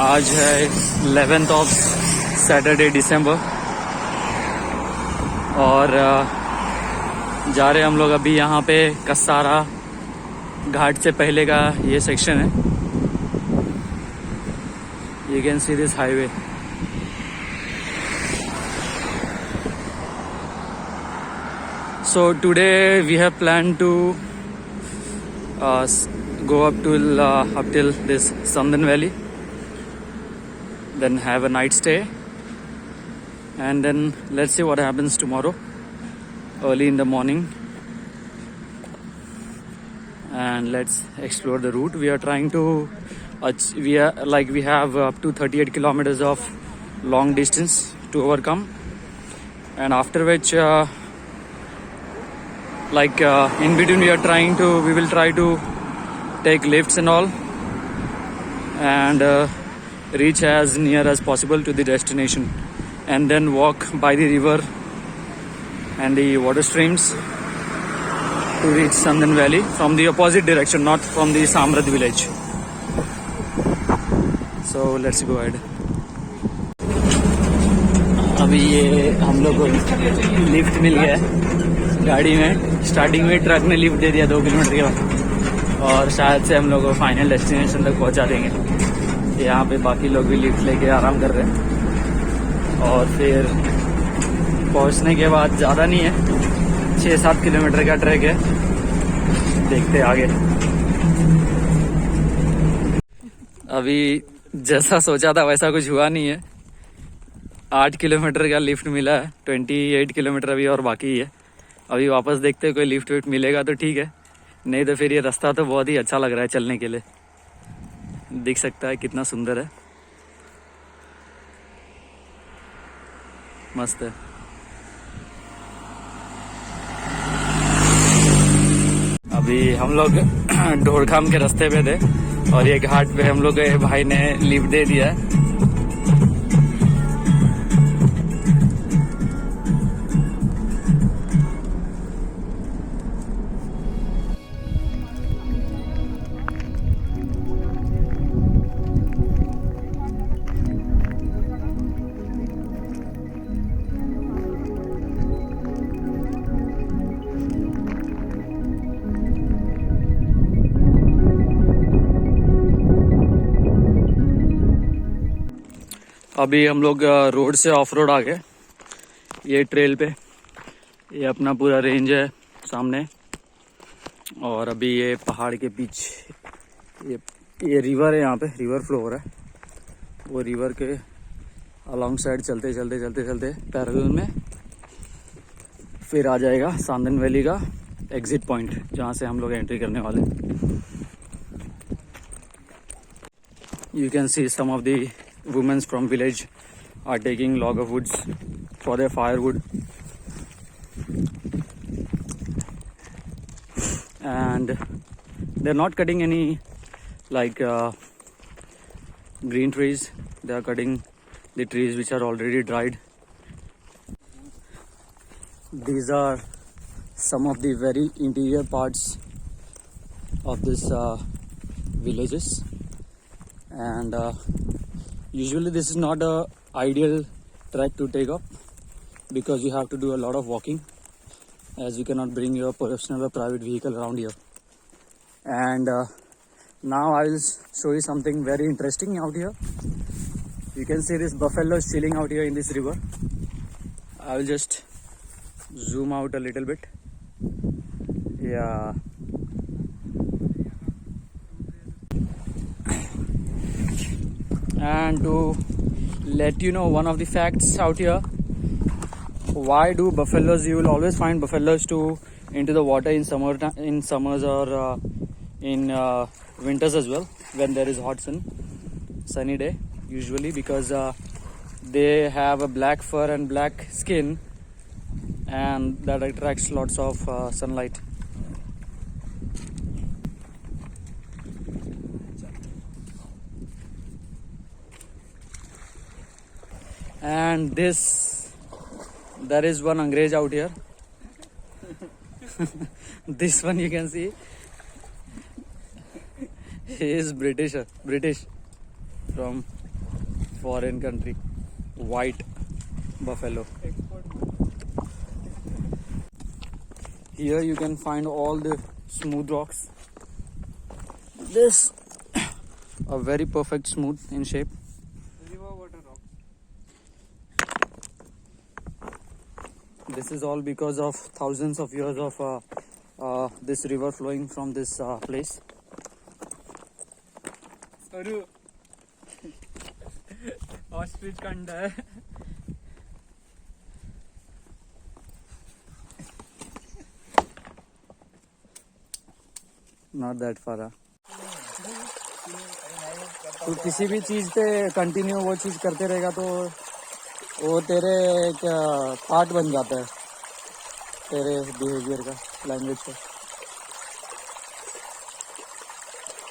आज है 11th of Saturday दिसंबर और जा रहे हम लोग अभी यहाँ पे कसारा घाट से पहले का ये सेक्शन है. You can see this highway. So today we have planned to go up till this Sandan Valley, then have a night stay, and then let's see what happens tomorrow early in the morning, and let's explore the route. We are trying to we have up to 38 kilometers of long distance to overcome, and after which in between we will try to take lifts and all, and reach as near as possible to the destination, and then walk by the river and the water streams to reach Sandan Valley from the opposite direction, not from the Samrat village. So let's go ahead. अभी ये हम लोग को lift मिल गया है गाड़ी में. Starting में ट्रक ने लिफ्ट दे दिया 2 किलोमीटर के बाद, और शायद से हम लोग को फाइनल डेस्टिनेशन तक पहुंचा देंगे. यहाँ पे बाकी लोग भी लिफ्ट लेके आराम कर रहे हैं, और फिर पहुंचने के बाद ज़्यादा नहीं है, 6-7 किलोमीटर का ट्रैक है. देखते आगे. अभी जैसा सोचा था वैसा कुछ हुआ नहीं है. 8 किलोमीटर का लिफ्ट मिला है, 28 किलोमीटर अभी और बाकी है. अभी वापस देखते हैं, कोई लिफ्ट विफ्ट मिलेगा तो ठीक है, नहीं तो फिर ये रास्ता तो बहुत ही अच्छा लग रहा है चलने के लिए. दिख सकता है कितना सुंदर है, मस्त है. अभी हम लोग ढोरखाम के रास्ते पे थे, और ये घाट पे हम लोग के भाई ने लिफ्ट दे दिया है. अभी हम लोग रोड से ऑफ रोड आ गए. ये ट्रेल पे ये अपना पूरा रेंज है सामने, और अभी ये पहाड़ के पीछे ये रिवर है. यहाँ पे रिवर फ्लो हो रहा है. वो रिवर के अलॉन्ग साइड चलते चलते चलते चलते पैरेलल में फिर आ जाएगा सांदन वैली का एग्जिट पॉइंट, जहाँ से हम लोग एंट्री करने वाले. You can see some of the women from village are taking log of woods for their firewood, and they're not cutting any green trees. They are cutting the trees which are already dried. These are some of the very interior parts of this villages, and usually this is not a ideal track to take up, because you have to do a lot of walking, as you cannot bring your personal or private vehicle around here. And now I will show you something very interesting out here. You can see this buffaloes chilling out here in this river. I will just zoom out a little bit. Yeah. And to let you know one of the facts out here, why do buffaloes, you will always find buffaloes into the water in summers or in winters as well, when there is hot sunny day usually, because they have a black fur and black skin, and that attracts lots of sunlight. And there is one Angrez out here. This one you can see, he is British from foreign country. White buffalo. Here you can find all the smooth rocks. This a very perfect smooth in shape. River water rocks. This is all because of thousands of years of this river flowing from this place. Saru. Ostrich kanda hai. Not that far. तो किसी भी चीज पे continue वो चीज करते रहेगा तो वो तेरे एक पार्ट बन जाता है तेरे बिहेवियर का, लैंग्वेज का.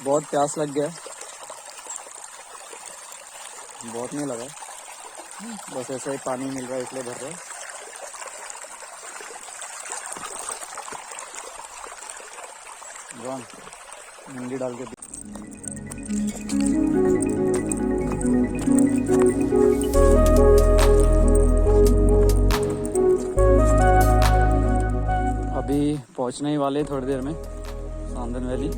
बहुत प्यास लग गया, बहुत नहीं लगा, बस ऐसे ही पानी मिल रहा है इसलिए भर रहा है. जॉन मुंडी डाल के अभी पहुंचने ही वाले थोड़ी देर में सांदन वैली.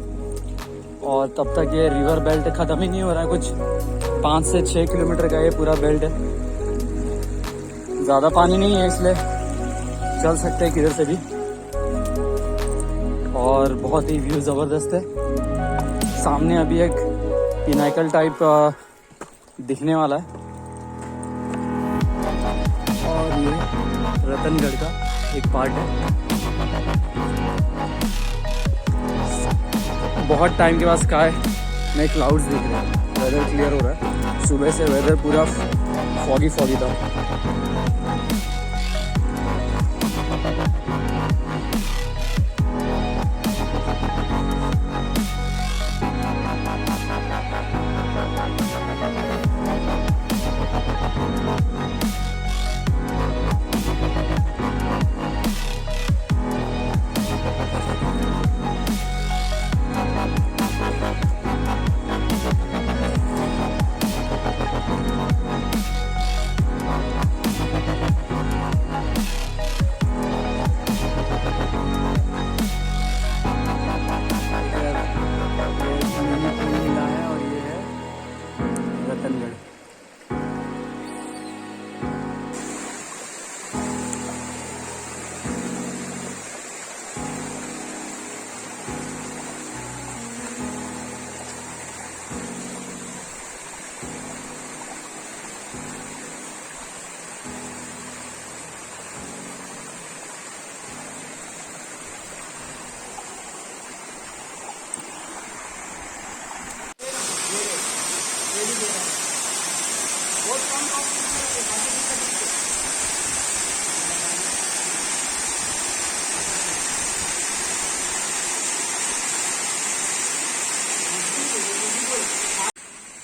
और तब तक ये रिवर बेल्ट ख़त्म ही नहीं हो रहा है. कुछ 5 से 6 किलोमीटर का ये पूरा बेल्ट है. ज़्यादा पानी नहीं है इसलिए चल सकते हैं किधर से भी. और बहुत ही व्यू ज़बरदस्त है. सामने अभी एक पिनाकल टाइप दिखने वाला है. और ये रतनगढ़ का एक पार्ट है. बहुत टाइम के बाद स्काई में क्लाउड्स दिख रहे हैं. वेदर क्लियर हो रहा है. सुबह से वेदर पूरा फॉगी था.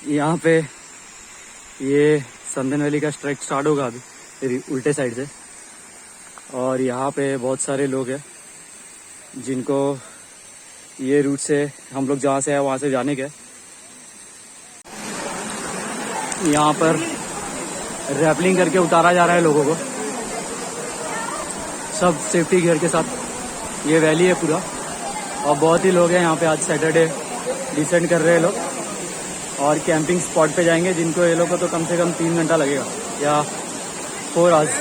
यहाँ पे ये संदन वैली का ट्रैक स्टार्ट होगा अभी उल्टे साइड से. और यहाँ पे बहुत सारे लोग हैं जिनको ये रूट से हम लोग जहाँ से है वहाँ से जाने के. यहाँ पर रैपलिंग करके उतारा जा रहा है लोगों को, सब सेफ्टी गियर के साथ. ये वैली है पूरा और बहुत ही लोग हैं यहाँ पे. आज सैटरडे डिसेंड कर रहे हैं लोग और कैंपिंग स्पॉट पे जाएंगे जिनको ये लोग को तो कम से कम 3 घंटा लगेगा या 4 आवर्स.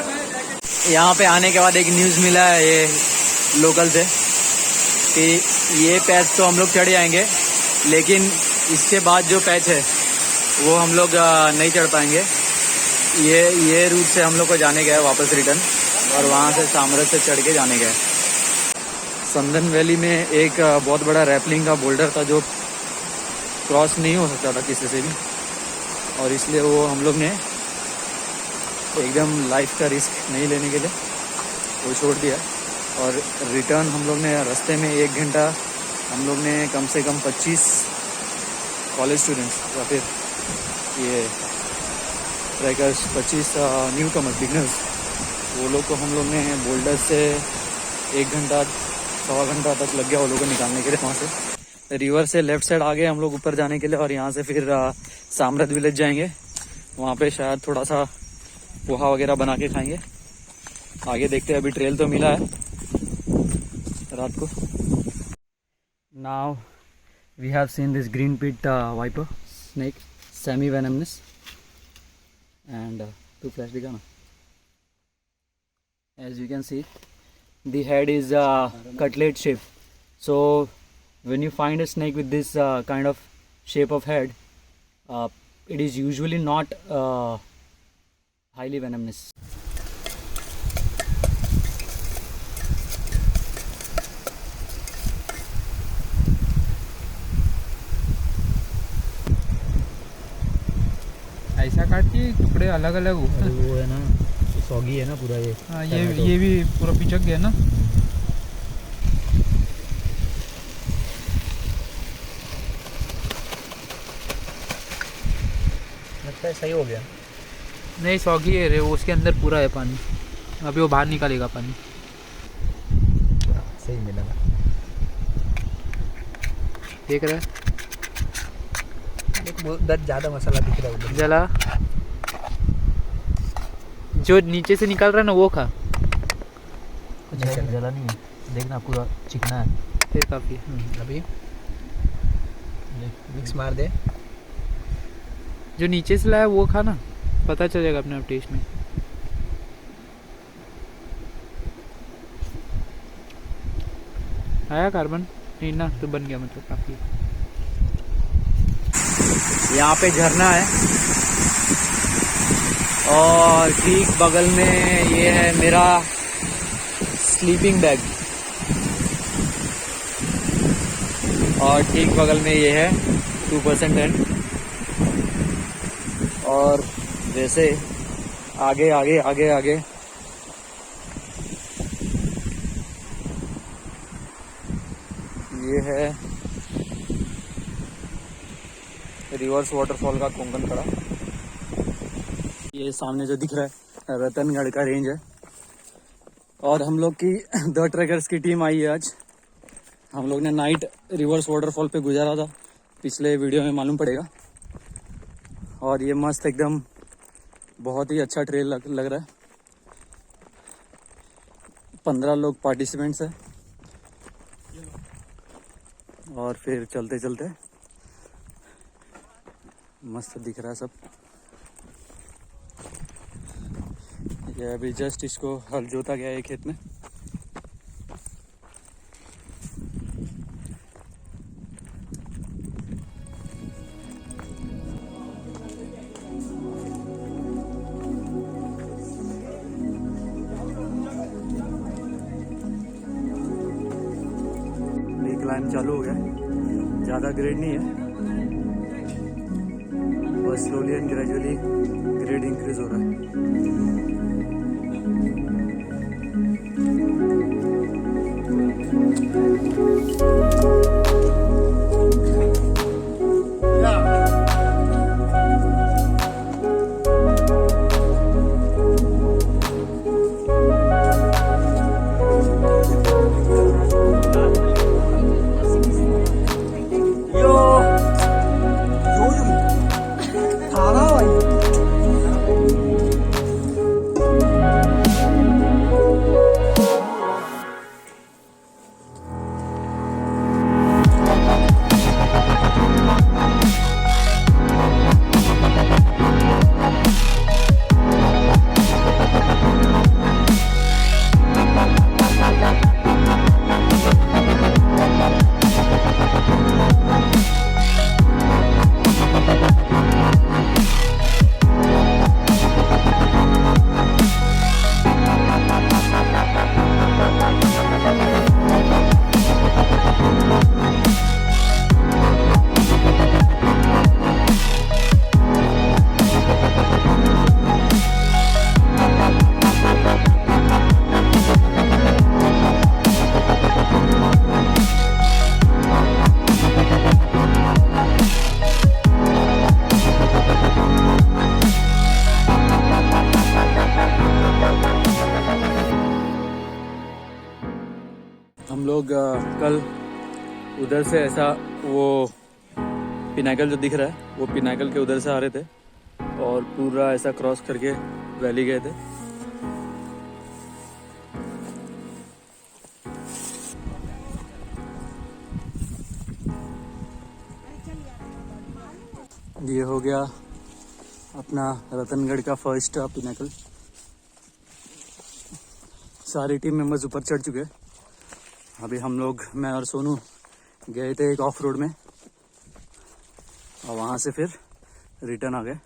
यहाँ पे आने के बाद एक न्यूज़ मिला है ये लोकल से कि ये पैच तो हम लोग चढ़ जाएंगे लेकिन इसके बाद जो पैच है वो हम लोग नहीं चढ़ पाएंगे. ये रूट से हम लोग को जाने गए वापस रिटर्न और वहाँ से सामरस से चढ़ के जाने गए. संदन वैली में एक बहुत बड़ा रैपलिंग का बोल्डर था जो क्रॉस नहीं हो सकता था किसी से भी और इसलिए वो हम लोग ने एकदम लाइफ का रिस्क नहीं लेने के लिए वो छोड़ दिया. और रिटर्न हम लोग ने रास्ते में 1 घंटा हम लोग ने कम से कम 25 कॉलेज स्टूडेंट्स या फिर ये ट्रैकर्स 25 न्यू कमर्स बिगनर्स वो लोग को हम लोग ने बोल्डर से 1 घंटा 1.25 घंटा तक लग गया वो लोग को निकालने के लिए. वहाँ से रिवर से लेफ्ट साइड आ गए हम लोग ऊपर जाने के लिए और यहाँ से फिर सामरत विलेज जाएंगे वहाँ पे शायद थोड़ा सा पोहा वगैरह बना के खाएंगे। आगे देखते हैं, अभी ट्रेल तो मिला है रात को। Now we have seen this green pit viper snake semi venomous and to flash दिखाना। As you can see, the head is cutlet shape. So when you find a snake with this kind of shape of head, it is usually not highly venomous. ऐसा काटती है टुकड़े अलग अलग हो। वो है ना, सॉगी है ना पूरा ये। हाँ, ये भी पूरा पिचक गया ना। लगता है सही हो गया। नहीं, सॉगी है रे, वो उसके अंदर पूरा है पानी, अभी वो बाहर निकालेगा पानी। सही मिला। देख रहा है, बहुत ज़्यादा मसाला दिख रहा है उधर। जला जो नीचे से निकल रहा है ना वो खा। कुछ जला नहीं है, देखना पूरा चिकना है। फिर काफ़ी अभी मिक्स मार दे। जो नीचे से लाया वो खा ना, पता चल जाएगा अपने आप टेस्ट में। आया कार्बन नहीं ना, तो बन गया, मतलब काफ़ी। यहाँ पे झरना है और ठीक बगल में ये है मेरा स्लीपिंग बैग और ठीक बगल में ये है 2% टेंट। और वैसे आगे आगे आगे आगे ये है रिवर्स वाटरफॉल का कोंकण खड़ा। ये सामने जो दिख रहा है रतनगढ़ का रेंज है और हम लोग की 2 ट्रैकर्स की टीम आई है आज। हम लोग ने नाइट रिवर्स वाटरफॉल पे गुजारा था, पिछले वीडियो में मालूम पड़ेगा। और ये मस्त एकदम बहुत ही अच्छा ट्रेल लग रहा है। 15 लोग पार्टिसिपेंट्स हैं और फिर चलते चलते मस्त दिख रहा है सब। ये अभी जस्ट इसको हल जोता गया है खेत में। क्लाइंब चालू हो गया, ज़्यादा ग्रेड नहीं है, बस slowly and gradually grade increase हो रहा है। हम लोग कल उधर से ऐसा वो पिनाकल जो दिख रहा है वो पिनाकल के उधर से आ रहे थे और पूरा ऐसा क्रॉस करके वैली गए थे। ये हो गया अपना रतनगढ़ का फर्स्ट पिनाकल। सारी टीम मेंबर्स ऊपर चढ़ चुके हैं। अभी हम लोग, मैं और सोनू गए थे एक ऑफ रोड में और वहाँ से फिर रिटर्न आ गए।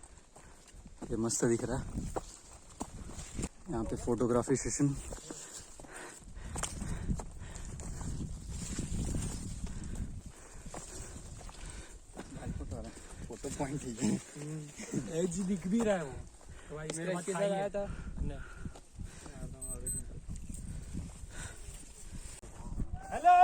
ये मस्त दिख रहा है यहाँ पे फोटोग्राफी सेशन। फोटो पॉइंट ठीक है, एज दिख भी रहा है वो। तो भाई मेरा इसके किधर आया था? Hello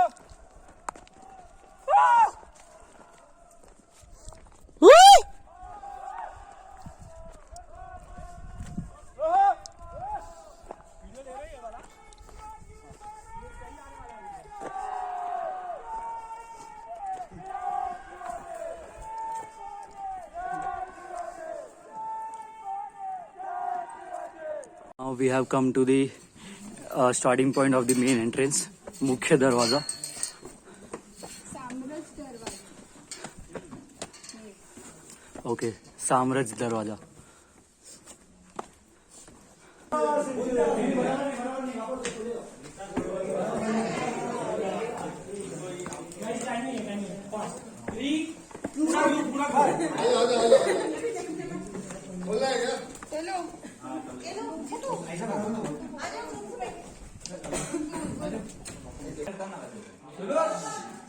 Now we have come to the starting point of the main entrance, मुख्य दरवाजा। ओके, साम्राज्य दरवाजा।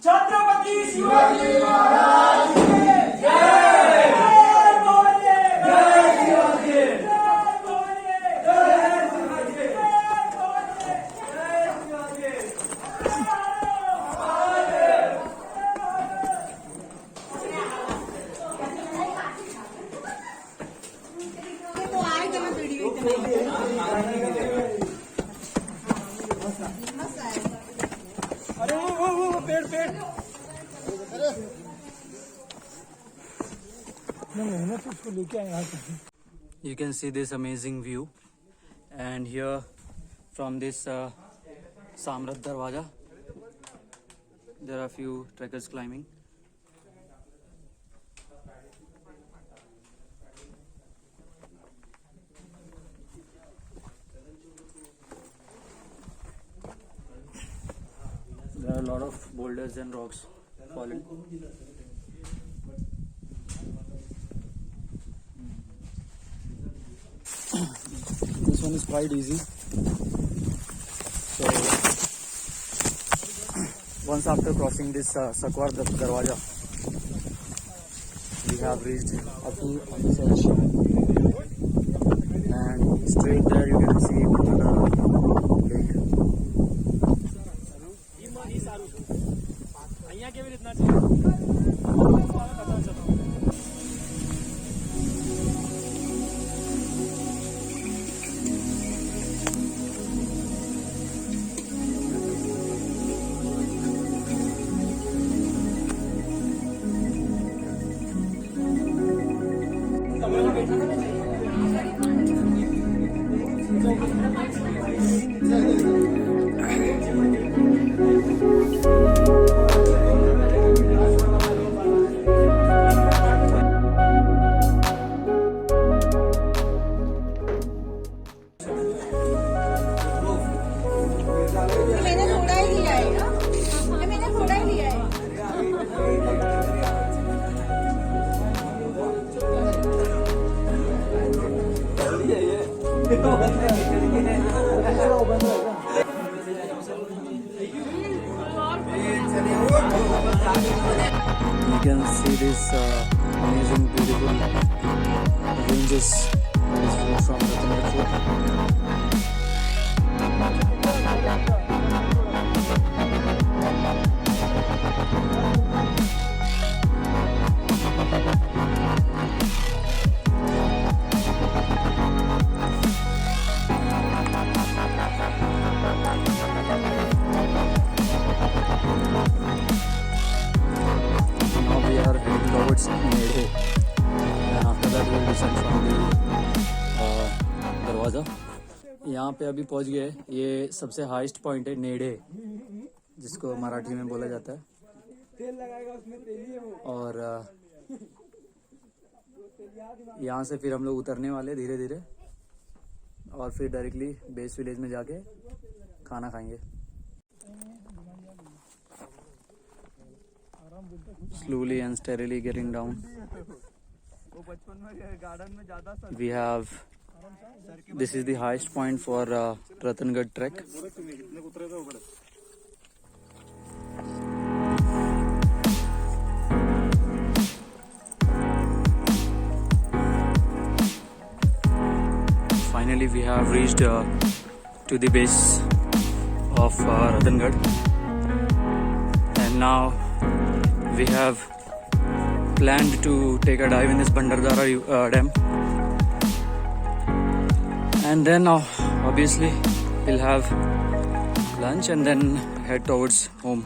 छत्रपति शिवाजी महाराज की जय। अरे वो पेड़ मेहनत उसको लेके आए यहाँ तक। You can see this amazing view, and here from this Samrat Darwaja there are few trekkers climbing. There are a lot of boulders and rocks fallen. This one is quite easy. So once after crossing this Sakwar Darwaja, we have reached up to on this edge, and straight there you can see the lake. You can see this amazing, beautiful ranges that is viewed from Ratan Fort. Now we are heading towards Medhe, and after that we will descend from the यहाँ पे अभी पहुँच गए। ये सबसे highest point है नेड़े, जिसको मराठी में बोला जाता है। तेल लगाएगा उसमें तेल ही है वो। और यहाँ से फिर हम लोग उतरने वाले धीरे धीरे, और फिर डायरेक्टली बेस विलेज में जाके खाना खाएंगे। Slowly and steadily getting down. वो बचपन में गार्डन में ज्यादा We have, this is the highest point for Ratangad trek. Finally we have reached to the base of Ratangad, and now we have planned to take a dive in this Bhandardara dam, and then obviously we'll have lunch and then head towards home.